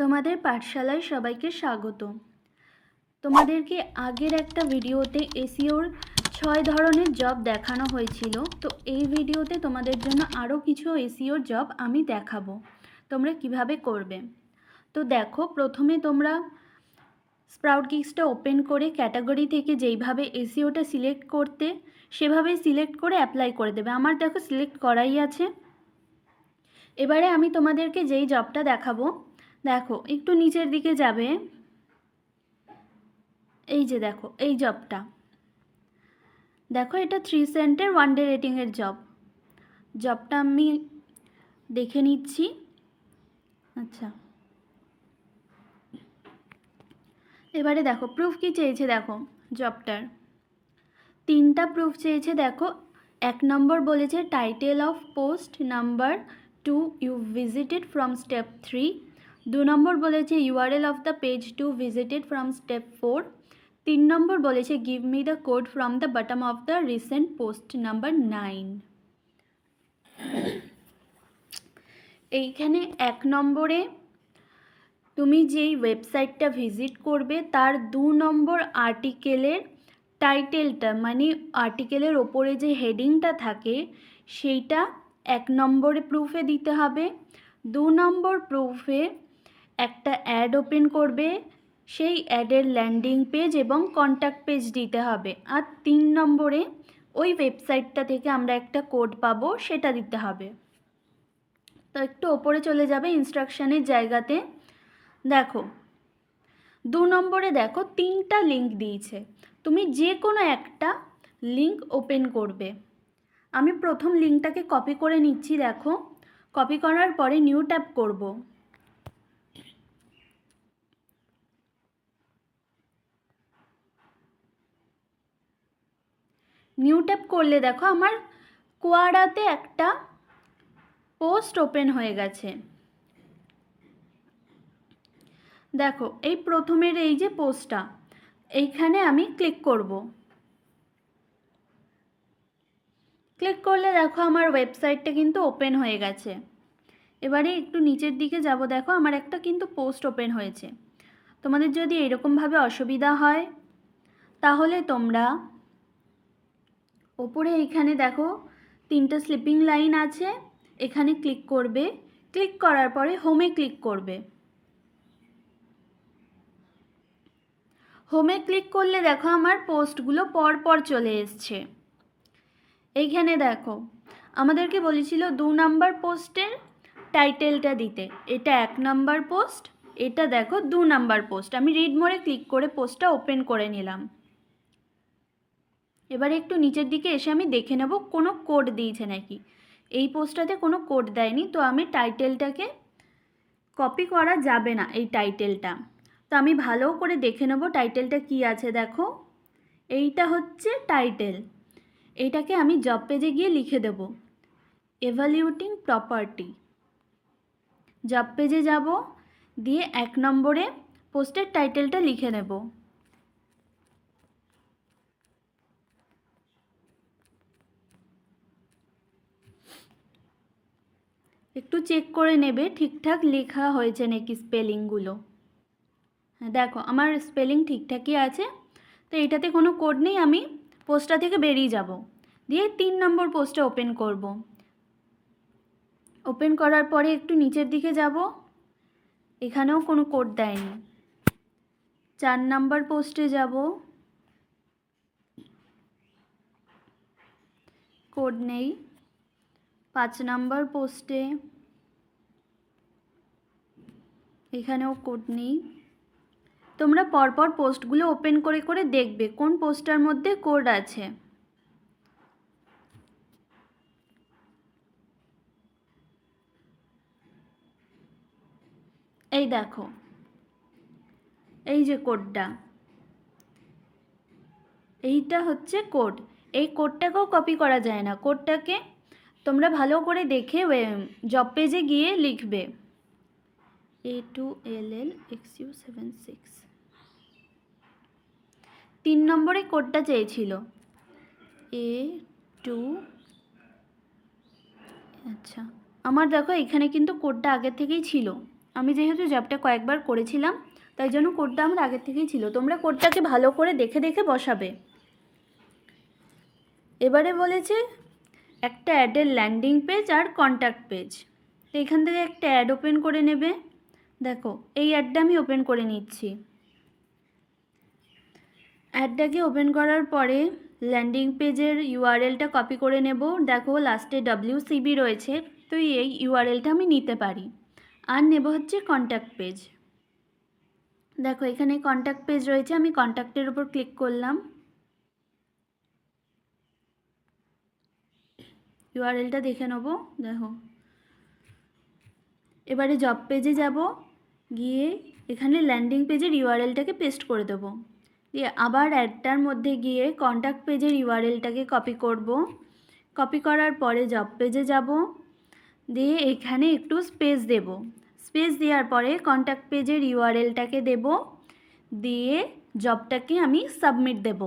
তোমাদের পাঠশালায় সবাইকে স্বাগত। তোমাদেরকে আগের একটা ভিডিওতে এসইওর 6 ধরনের জব দেখানো হয়েছিল। তো এই ভিডিওতে তোমাদের জন্য আরও কিছু এসইওর জব আমি দেখাবো, তোমরা কিভাবে করবে। তো দেখো, প্রথমে তোমরা স্প্রাউট গিগসটা ওপেন করে ক্যাটাগরি থেকে যেইভাবে এসইওটা সিলেক্ট করতে সেভাবেই সিলেক্ট করে অ্যাপ্লাই করে দেবে। আমার দেখো সিলেক্ট করাই আছে। এবারে আমি তোমাদেরকে যেই জবটা দেখাবো, দেখো একটু নিচের দিকে যাবে, এই যে দেখো এই জবটা দেখো, এটা 3 সেন্টের 1 ডে রেটিংয়ের জবটা আমি দেখে নিচ্ছি। আচ্ছা, এবারে দেখো প্রুফ কি চেয়েছে। দেখো জবটার 3টা প্রুফ চেয়েছে। দেখো 1 নম্বর বলেছে title of post, number 2 you visited from step 3, 2 number বলেছে URL of the page to visited from step 4, 3 number বলেছে give me the code from the bottom of the recent post number 9। এইখানে 1 নম্বরে তুমি যেই ওয়েবসাইটটা visit করবে তার 2 নম্বর আর্টিকেলের টাইটেলটা, মানে আর্টিকেলের ওপরে যে হেডিংটা থাকে সেইটা 1 নম্বরে প্রুফে দিতে হবে। 2 নম্বর প্রুফে একটা অ্যাড ওপেন করবে, সেই অ্যাডের ল্যান্ডিং পেজ এবং কন্ট্যাক্ট পেজ দিতে হবে। আর 3 নম্বরে ওই ওয়েবসাইটটা থেকে আমরা একটা কোড পাবো, সেটা দিতে হবে। তো একটু ওপরে চলে যাবে ইনস্ট্রাকশানের জায়গাতে, দেখো 2 নম্বরে দেখো 3টা লিঙ্ক দিয়েছে, তুমি যে কোনো একটা লিঙ্ক ওপেন করবে। আমি প্রথম লিঙ্কটাকে কপি করে নিচ্ছি। দেখো কপি করার পরে নিউ ট্যাব করব। নিউ ট্যাব করলে দেখো আমার কোয়াডাতে একটা পোস্ট ওপেন হয়ে গেছে। দেখো এই প্রথমের এই যে পোস্টটা, এইখানে আমি ক্লিক করব। ক্লিক করলে দেখো আমার ওয়েবসাইটটা কিন্তু ওপেন হয়ে গেছে। এবারে একটু নিচের দিকে যাব, দেখো আমার একটা কিন্তু পোস্ট ওপেন হয়েছে। তোমাদের যদি এরকমভাবে অসুবিধা হয় তাহলে তোমরা ওপরে এখানে দেখো 3টা স্লিপিং লাইন আছে, এখানে ক্লিক করবে। ক্লিক করার পরে হোমে ক্লিক করবে। হোমে ক্লিক করলে দেখো আমার পোস্টগুলো পরপর চলে এসছে। এইখানে দেখো আমাদেরকে বলেছিল 2 নাম্বার পোস্টের টাইটেলটা দিতে, এটা 1 নাম্বার পোস্ট, এটা দেখো 2 নাম্বার পোস্ট। আমি রিড মোরে ক্লিক করে পোস্টটা ওপেন করে নিলাম। এবারে একটু নিচের দিকে এসে আমি দেখে নেব কোনো কোড দিয়েছে নাকি। এই পোস্টটাতে কোনো কোড দেয়নি, তো আমি টাইটেলটাকে কপি করা যাবে না এই টাইটেলটা। তো আমি ভালো করে দেখে নেব টাইটেলটা কি আছে। দেখো এইটা হচ্ছে টাইটেল, এইটাকে আমি জব পেজে গিয়ে লিখে দেব এভালিউটিং প্রপার্টি। জব পেজে যাব, দিয়ে 1 নম্বরে পোস্টের টাইটেলটা লিখে নেব। একটু চেক করে নেবে ঠিকঠাক লেখা হয়েছে নাকি স্পেলিংগুলো। হ্যাঁ দেখো আমার স্পেলিং ঠিকঠাকই আছে। তো এটাতে কোনো কোড নেই, আমি পোস্টটা থেকে বেরিয়ে যাব, দিয়ে 3 নম্বর পোস্টটা ওপেন করব। ওপেন করার পরে একটু নিচের দিকে যাব, এখানেও কোনো কোড দেয়নি। 4 নাম্বার পোস্টে যাব, কোড নেই। 5 নাম্বার পোস্টে, এখানেও কোড নেই। তোমরা পরপর পোস্টগুলো ওপেন করে করে দেখবে কোন পোস্টটার মধ্যে কোড আছে। এই দেখো এই যে কোডটা, এইটা হচ্ছে কোড। এই কোডটাকেও কপি করা যায় না, কোডটাকে তোমরা ভালো করে দেখে জব পেজে গিয়ে লিখবে A2LLXU76। 3 নম্বরে কোডটা চেয়েছিল A2। আচ্ছা আমার দেখো এখানে কিন্তু কোডটা আগে থেকেই ছিল, আমি যেহেতু জবটা কয়েকবার করেছিলাম তাই জন্য কোডটা আমার আগের থেকেই ছিল। তোমরা কোডটাকে ভালো করে দেখে দেখে বসাবে। এবারে বলেছে একটা অ্যাডের ল্যান্ডিং পেজ আর কন্ট্যাক্ট পেজ। তো এখান থেকে একটা অ্যাড ওপেন করে নেবে। দেখো এই অ্যাডটা আমি ওপেন করে নিচ্ছি। অ্যাডটাকে ওপেন করার পরে ল্যান্ডিং পেজের ইউআরএলটা কপি করে নেব। দেখো লাস্টে WCB রয়েছে, তো এই ইউআরএলটা আমি নিতে পারি। আর নেব হচ্ছে কন্ট্যাক্ট পেজ। দেখো এখানে কন্ট্যাক্ট পেজ রয়েছে, আমি কন্ট্যাক্টের উপর ক্লিক করলাম। ইউআরএলটা দেখে নেব। দেখো এবারে জব পেজে যাব, গিয়ে এখানে ল্যান্ডিং পেজের ইউআরএলটাকে পেস্ট করে দেবো। দিয়ে আবার অ্যাডটার মধ্যে গিয়ে কন্ট্যাক্ট পেজের ইউআরএলটাকে কপি করব। কপি করার পরে জব পেজে যাব, দিয়ে এখানে একটু স্পেস দেব। স্পেস দেওয়ার পরে কন্ট্যাক্ট পেজের ইউআরএলটাকে দেব, দিয়ে জবটাকে আমি সাবমিট দেব।